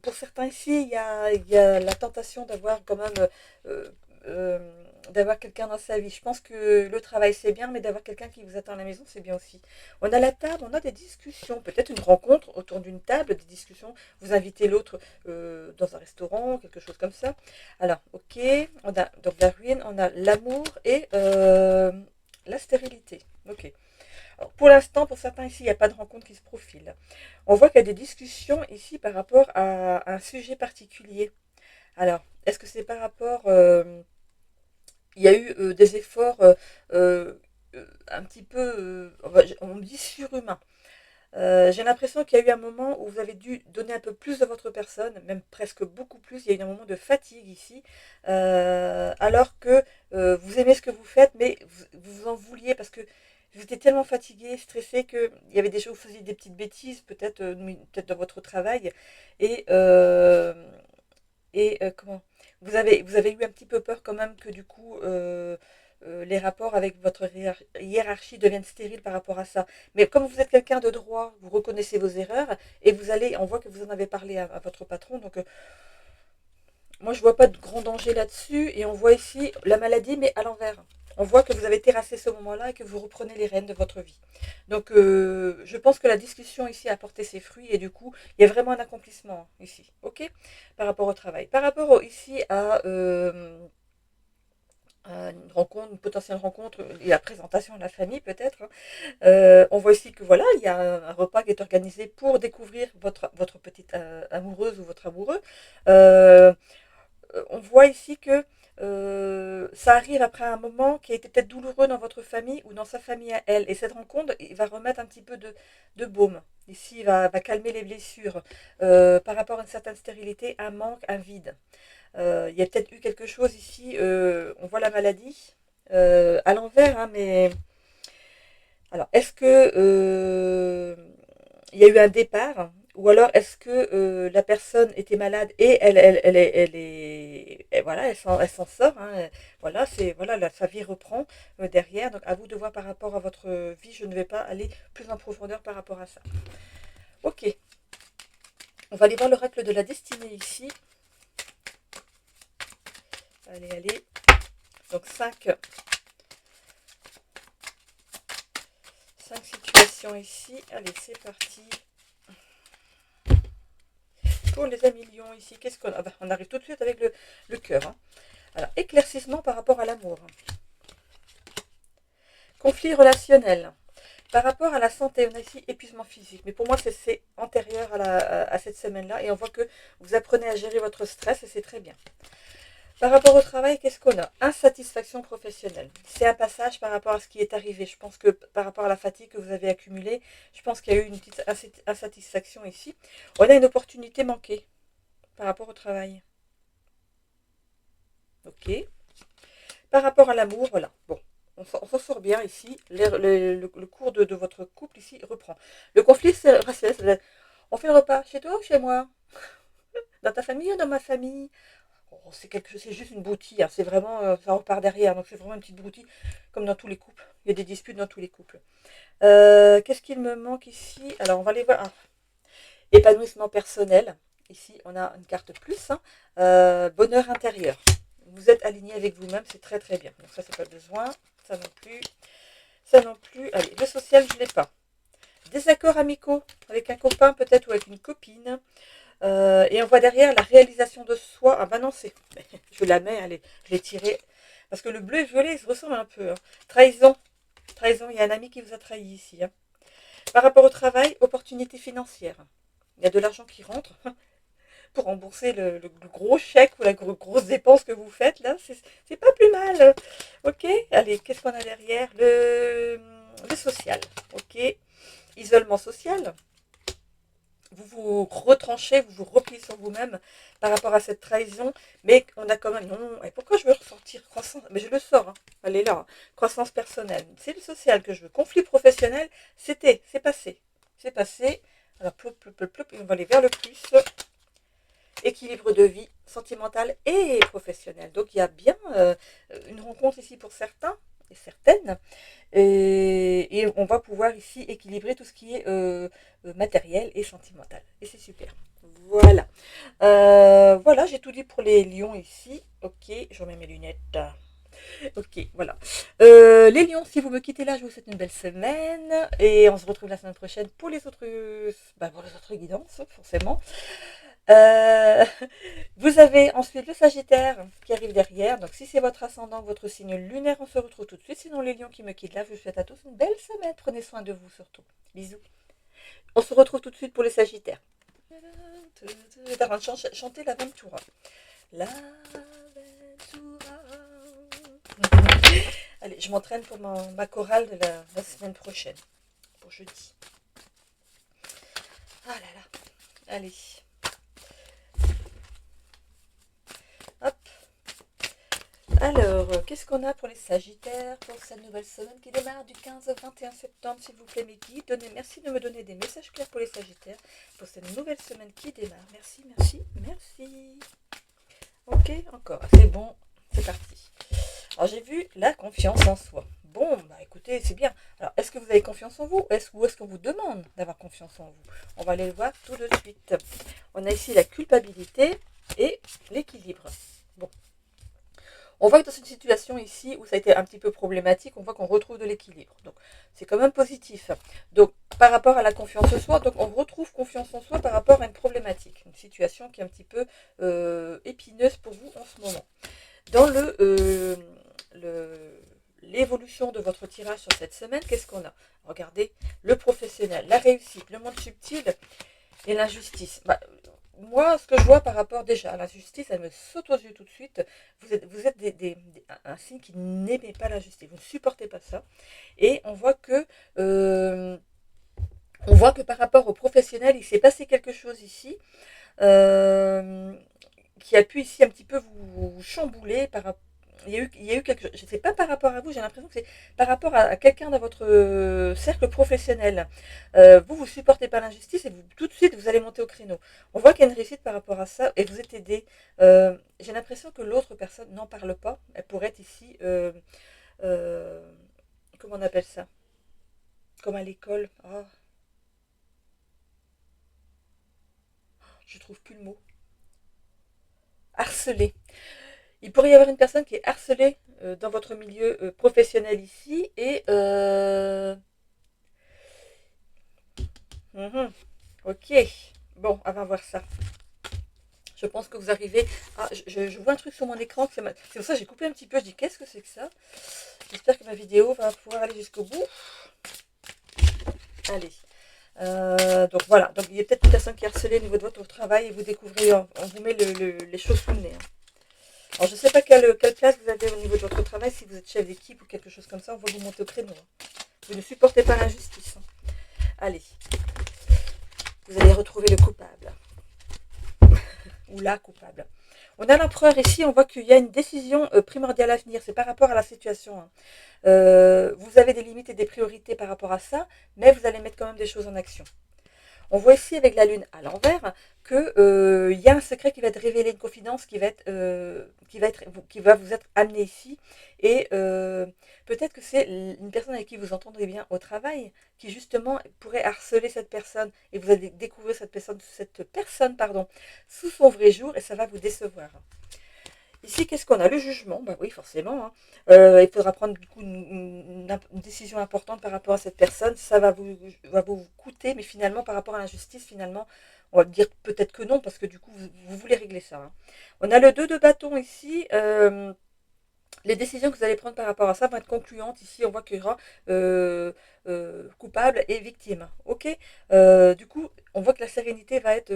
pour certains ici, il y a la tentation d'avoir quand même euh, euh, d'avoir quelqu'un dans sa vie. Je pense que le travail c'est bien, mais d'avoir quelqu'un qui vous attend à la maison c'est bien aussi. On a la table, on a des discussions, peut-être une rencontre autour d'une table, des discussions. Vous invitez l'autre dans un restaurant, quelque chose comme ça. Alors, ok, on a donc la ruine, on a l'amour et la stérilité. Ok. Alors, pour l'instant, pour certains ici, il n'y a pas de rencontre qui se profile. On voit qu'il y a des discussions ici par rapport à un sujet particulier. Alors, est-ce que c'est par rapport... il y a eu des efforts euh, un petit peu, on dit surhumains. J'ai l'impression qu'il y a eu un moment où vous avez dû donner un peu plus de votre personne, même presque beaucoup plus. Il y a eu un moment de fatigue ici, alors que vous aimez ce que vous faites, mais vous en vouliez parce que vous étiez tellement fatigué, stressé qu'il y avait des choses, vous faisiez des petites bêtises, peut-être dans votre travail, et, comment vous avez eu un petit peu peur quand même que du coup les rapports avec votre hiérarchie deviennent stériles par rapport à ça. Mais comme vous êtes quelqu'un de droit, vous reconnaissez vos erreurs et on voit que vous en avez parlé à votre patron. Donc moi je vois pas de grand danger là-dessus et on voit ici la maladie mais à l'envers. On voit que vous avez terrassé ce moment-là et que vous reprenez les rênes de votre vie. Donc je pense que la discussion ici a porté ses fruits et du coup il y a vraiment un accomplissement ici, ok, par rapport au travail. Par rapport ici à une rencontre, une potentielle rencontre et la présentation à la famille peut-être, hein. On voit ici que voilà, il y a un repas qui est organisé pour découvrir votre petite amoureuse ou votre amoureux. Euh, on voit ici que ça arrive après un moment qui a été peut-être douloureux dans votre famille ou dans sa famille à elle. Et cette rencontre, il va remettre un petit peu de baume. Ici, il va calmer les blessures par rapport à une certaine stérilité, un manque, un vide. Il y a peut-être eu quelque chose ici, on voit la maladie à l'envers, hein, mais alors est-ce que il y a eu un départ ou alors est-ce que la personne était malade et voilà, elle s'en sort, hein, voilà, voilà, sa vie reprend derrière. Donc à vous de voir par rapport à votre vie. Je ne vais pas aller plus en profondeur par rapport à ça. Ok, on va aller voir l'oracle de la destinée ici. Allez, allez. Donc 5 situations ici. Allez, c'est parti. Pour les amis lions ici, qu'est-ce qu'on a? On arrive tout de suite avec le cœur, hein. Alors, éclaircissement par rapport à l'amour. Conflit relationnel. Par rapport à la santé, on a ici épuisement physique. Mais pour moi, c'est antérieur à cette semaine-là. Et on voit que vous apprenez à gérer votre stress et c'est très bien. Par rapport au travail, qu'est-ce qu'on a? Insatisfaction professionnelle. C'est un passage par rapport à ce qui est arrivé. Je pense que par rapport à la fatigue que vous avez accumulée, je pense qu'il y a eu une petite insatisfaction ici. On a une opportunité manquée par rapport au travail. Ok. Par rapport à l'amour, voilà. Bon, on s'en sort bien ici. Le cours de votre couple ici reprend. Le conflit rationnel, on fait le repas chez toi ou chez moi? Dans ta famille ou dans ma famille? Oh, c'est juste une broutille, hein. C'est vraiment, ça repart derrière. Donc c'est vraiment une petite broutille, comme dans tous les couples. Il y a des disputes dans tous les couples. Qu'est-ce qu'il me manque ici? Alors on va aller voir. Ah, épanouissement personnel. Ici on a une carte plus, hein. Bonheur intérieur. Vous êtes aligné avec vous-même, c'est très très bien. Donc ça c'est pas besoin. Ça non plus. Ça non plus. Allez, le social je l'ai pas. Désaccords amicaux avec un copain peut-être ou avec une copine. Et on voit derrière la réalisation de soi. Ah ben non, je la mets, allez, je l'ai tirée. Parce que le bleu et le violet, ils se ressemblent un peu, hein. Trahison. Trahison, il y a un ami qui vous a trahi ici, hein. Par rapport au travail, opportunité financière. Il y a de l'argent qui rentre. pour rembourser le gros chèque ou la grosse dépense que vous faites là. C'est pas plus mal. Ok, allez, qu'est-ce qu'on a derrière? Le social. Ok, isolement social. Vous vous retranchez, vous vous repliez sur vous-même par rapport à cette trahison, mais on a quand même, non, et pourquoi je veux ressortir croissance? Mais je le sors, hein. Elle est là, hein. Croissance personnelle, c'est le social que je veux. Conflit professionnel, c'est passé, alors ploup, ploup, ploup, ploup, et on va aller vers le plus, équilibre de vie sentimental et professionnel. Donc il y a bien une rencontre ici pour certains et certaines, et on va pouvoir ici équilibrer tout ce qui est matériel et sentimental. Et c'est super. Voilà. Voilà, j'ai tout dit pour les lions ici. Ok, je remets mes lunettes. Ok, voilà. Les lions, si vous me quittez là, je vous souhaite une belle semaine. Et on se retrouve la semaine prochaine pour les autres, pour les autres guidances, forcément. Euh, Vous avez ensuite le Sagittaire qui arrive derrière. Donc si c'est votre ascendant, votre signe lunaire, on se retrouve tout de suite. Sinon les lions qui me quittent là, je vous souhaite à tous une belle semaine. Prenez soin de vous surtout. Bisous. On se retrouve tout de suite pour les Sagittaires. T'as train de chanter la Ventura. La Ventura. Allez, je m'entraîne pour ma chorale de la semaine prochaine. Pour jeudi. Ah là là. Allez. Hop. Alors, qu'est-ce qu'on a pour les Sagittaires pour cette nouvelle semaine qui démarre du 15 au 21 septembre, s'il vous plaît, mes guides. Merci de me donner des messages clairs pour les Sagittaires pour cette nouvelle semaine qui démarre. Merci, merci, merci. Ok, encore. C'est bon, c'est parti. Alors, j'ai vu la confiance en soi. Bon, bah écoutez, c'est bien. Alors, est-ce que vous avez confiance en vous ou est-ce qu'on vous demande d'avoir confiance en vous? On va aller le voir tout de suite. On a ici la culpabilité et l'équilibre. Bon. On voit que dans une situation ici où ça a été un petit peu problématique, on voit qu'on retrouve de l'équilibre. Donc, c'est quand même positif. Donc, par rapport à la confiance en soi, donc on retrouve confiance en soi par rapport à une problématique, une situation qui est un petit peu épineuse pour vous en ce moment. Dans l'évolution de votre tirage sur cette semaine, qu'est-ce qu'on a? Regardez, le professionnel, la réussite, le monde subtil et l'injustice. Bah, moi, ce que je vois par rapport déjà à l'injustice, elle me saute aux yeux tout de suite. Vous êtes un signe qui n'aimait pas l'injustice. Vous ne supportez pas ça. Et euh, on voit que par rapport au professionnel, il s'est passé quelque chose ici euh, qui a pu ici un petit peu vous chambouler par rapport. Il y a eu quelque chose, je ne sais pas par rapport à vous, j'ai l'impression que c'est par rapport à quelqu'un dans votre cercle professionnel. Vous ne supportez pas l'injustice et tout de suite, vous allez monter au créneau. On voit qu'il y a une réussite par rapport à ça et vous êtes aidé. J'ai l'impression que l'autre personne n'en parle pas. Elle pourrait être ici, euh, comment on appelle ça? Comme à l'école. Oh, je trouve plus le mot. Harcelé. Il pourrait y avoir une personne qui est harcelée dans votre milieu professionnel ici et ok, bon, on va voir ça. Je pense que vous arrivez. Ah, je vois un truc sur mon écran. C'est pour ça que j'ai coupé un petit peu. Je dis qu'est-ce que c'est que ça? J'espère que ma vidéo va pouvoir aller jusqu'au bout. Allez. Donc voilà. Donc il y a peut-être une personne qui est harcelée au niveau de votre travail et vous découvrez, on vous met les choses sous le nez. Hein. Alors, je ne sais pas quelle place vous avez au niveau de votre travail, si vous êtes chef d'équipe ou quelque chose comme ça, on va vous monter au créneau. Hein. Vous ne supportez pas l'injustice. Hein. Allez, vous allez retrouver le coupable. Ou la coupable. On a l'empereur ici, on voit qu'il y a une décision primordiale à venir, c'est par rapport à la situation. Hein. Vous avez des limites et des priorités par rapport à ça, mais vous allez mettre quand même des choses en action. On voit ici avec la lune à l'envers que y a un secret qui va être révélé, une confidence qui va vous être amenée ici. Et peut-être que c'est une personne avec qui vous entendrez bien au travail qui justement pourrait harceler cette personne et vous allez découvrir cette personne sous son vrai jour et ça va vous décevoir. Ici, qu'est-ce qu'on a? Le jugement, bah oui, forcément. Hein. Il faudra prendre du coup une décision importante par rapport à cette personne. Ça va vous coûter, mais finalement, par rapport à l'injustice, finalement, on va dire peut-être que non, parce que du coup, vous voulez régler ça. Hein. On a le 2 de bâton ici. Les décisions que vous allez prendre par rapport à ça vont être concluantes. Ici, on voit qu'il y aura coupable et victime. Ok. Du coup, on voit que la sérénité va être,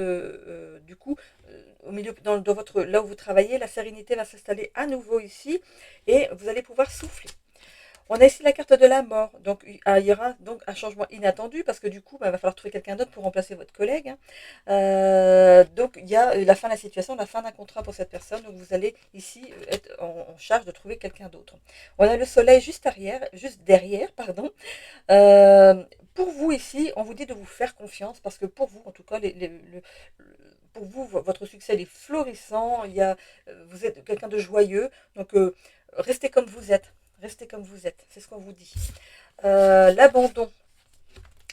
du coup, au milieu, dans votre, là où vous travaillez, la sérénité va s'installer à nouveau ici et vous allez pouvoir souffler. On a ici la carte de la mort, donc il y aura donc un changement inattendu parce que du coup, bah, il va falloir trouver quelqu'un d'autre pour remplacer votre collègue, hein. Donc il y a la fin de la situation, la fin d'un contrat pour cette personne, donc vous allez ici être en charge de trouver quelqu'un d'autre. On a le soleil juste derrière, pardon. Euh, pour vous ici, on vous dit de vous faire confiance parce que pour vous, en tout cas, pour vous, votre succès il est florissant, vous êtes quelqu'un de joyeux, donc restez comme vous êtes. Restez comme vous êtes, c'est ce qu'on vous dit. L'abandon.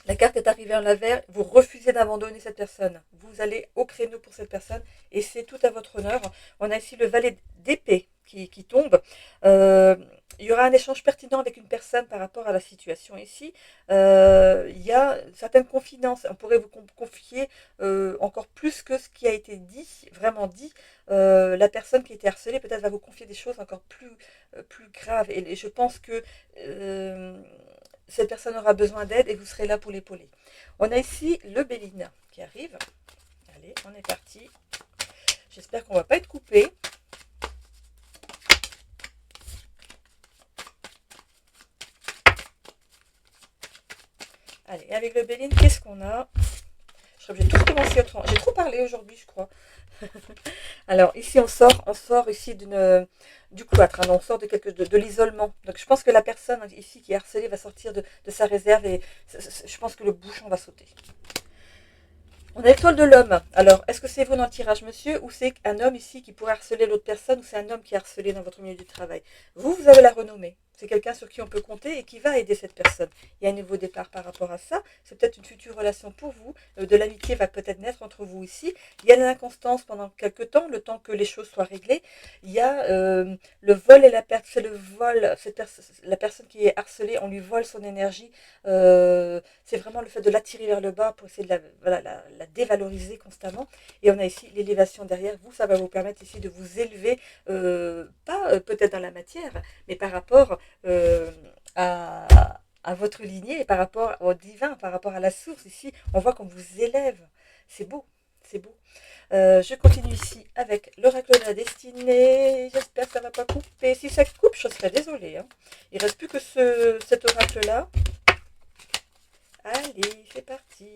La carte est arrivée en l'envers, vous refusez d'abandonner cette personne. Vous allez au créneau pour cette personne et c'est tout à votre honneur. On a ici le valet d'épée qui tombe. Il y aura un échange pertinent avec une personne par rapport à la situation ici. Il y a certaines confidences. On pourrait vous confier encore plus que ce qui a été dit, vraiment dit. La personne qui a été harcelée peut-être va vous confier des choses encore plus graves. Et je pense que cette personne aura besoin d'aide et vous serez là pour l'épauler. On a ici le Béline qui arrive. Allez, on est parti. J'espère qu'on ne va pas être coupé. Allez, avec le Béline, qu'est-ce qu'on a? Je crois que j'ai tout recommencé autrement. J'ai trop parlé aujourd'hui, je crois. Alors, ici, on sort ici du cloître, hein, on sort de l'isolement. Donc, je pense que la personne ici qui est harcelée va sortir de sa réserve et je pense que le bouchon va sauter. On a l'étoile de l'homme. Alors, est-ce que c'est vous dans le tirage, monsieur, ou c'est un homme ici qui pourrait harceler l'autre personne, ou c'est un homme qui est harcelé dans votre milieu du travail? Vous avez la renommée. C'est quelqu'un sur qui on peut compter et qui va aider cette personne. Il y a un nouveau départ par rapport à ça. C'est peut-être une future relation pour vous. De l'amitié va peut-être naître entre vous ici. Il y a l'inconstance pendant quelques temps, le temps que les choses soient réglées. Il y a le vol et la perte. C'est le vol. La personne qui est harcelée, on lui vole son énergie. C'est vraiment le fait de l'attirer vers le bas pour essayer de la dévaloriser constamment. Et on a ici l'élévation derrière vous. Ça va vous permettre ici de vous élever, pas peut-être dans la matière, mais par rapport à votre lignée et par rapport au divin, par rapport à la source. Ici, on voit qu'on vous élève. C'est beau, c'est beau. Je continue ici avec l'oracle de la destinée. J'espère que ça ne va pas couper. Si ça coupe, je serais désolée, hein. Il ne reste plus que cet oracle-là. Allez, c'est parti.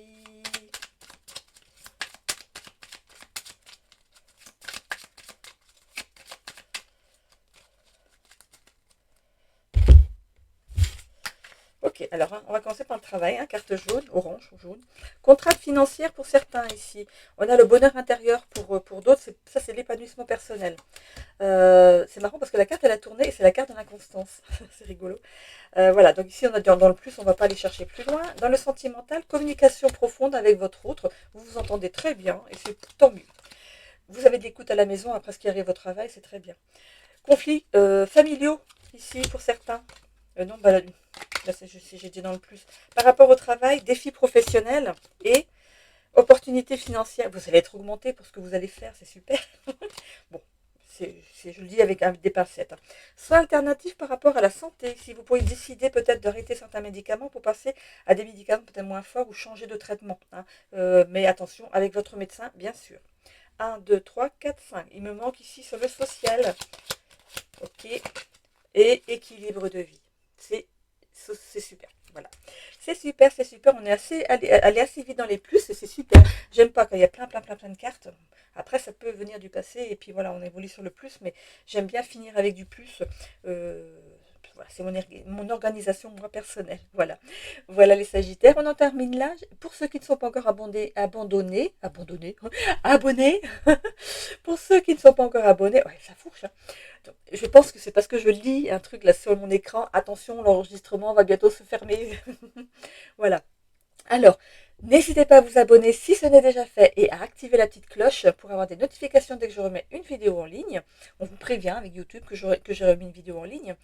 Ok, alors hein, on va commencer par le travail, hein, carte jaune, orange ou jaune. Contrainte financière pour certains ici. On a le bonheur intérieur pour d'autres, ça c'est l'épanouissement personnel. C'est marrant parce que la carte elle a tourné et c'est la carte de l'inconstance. C'est rigolo. Voilà, donc ici on a dans le plus, on ne va pas aller chercher plus loin. Dans le sentimental, communication profonde avec votre autre, vous vous entendez très bien et c'est tant mieux. Vous avez de l'écoute à la maison après ce qui arrive au travail, c'est très bien. Conflits familiaux ici pour certains. Non, bah là j'ai dit dans le plus. Par rapport au travail, défis professionnels et opportunités financières. Vous allez être augmenté pour ce que vous allez faire, c'est super. Bon, je le dis avec des pincettes. Soit alternative par rapport à la santé. Si vous pouvez décider peut-être d'arrêter certains médicaments pour passer à des médicaments peut-être moins forts ou changer de traitement, hein. Mais attention, avec votre médecin, bien sûr. 1, 2, 3, 4, 5. Il me manque ici sur le social. Ok. Et équilibre de vie. C'est super. Voilà. C'est super, c'est super. On est allé assez vite dans les plus et c'est super. J'aime pas quand il y a plein de cartes. Après, ça peut venir du passé et puis voilà, on évolue sur le plus, mais j'aime bien finir avec du plus. Voilà, c'est mon organisation, moi, personnelle. Voilà. Voilà les Sagittaires. On en termine là. Pour ceux qui ne sont pas encore abonnés, pour ceux qui ne sont pas encore abonnés, ouais, ça fourche, hein. Donc, je pense que c'est parce que je lis un truc là sur mon écran. Attention, l'enregistrement va bientôt se fermer. Voilà. Alors, n'hésitez pas à vous abonner si ce n'est déjà fait et à activer la petite cloche pour avoir des notifications dès que je remets une vidéo en ligne. On vous prévient avec YouTube que j'ai remis une vidéo en ligne.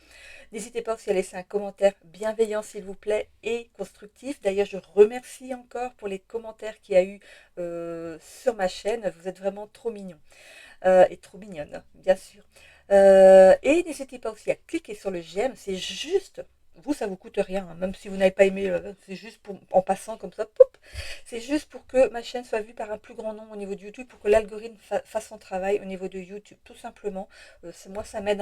N'hésitez pas aussi à laisser un commentaire bienveillant s'il vous plaît et constructif. D'ailleurs, je remercie encore pour les commentaires qu'il y a eu sur ma chaîne. Vous êtes vraiment trop mignons et trop mignonnes, bien sûr. Et n'hésitez pas aussi à cliquer sur le j'aime, c'est juste, vous, ça vous coûte rien, hein, même si vous n'avez pas aimé, c'est juste pour, en passant comme ça, poup, c'est juste pour que ma chaîne soit vue par un plus grand nombre au niveau de YouTube, pour que l'algorithme fasse son travail au niveau de YouTube, tout simplement. Moi, ça m'aide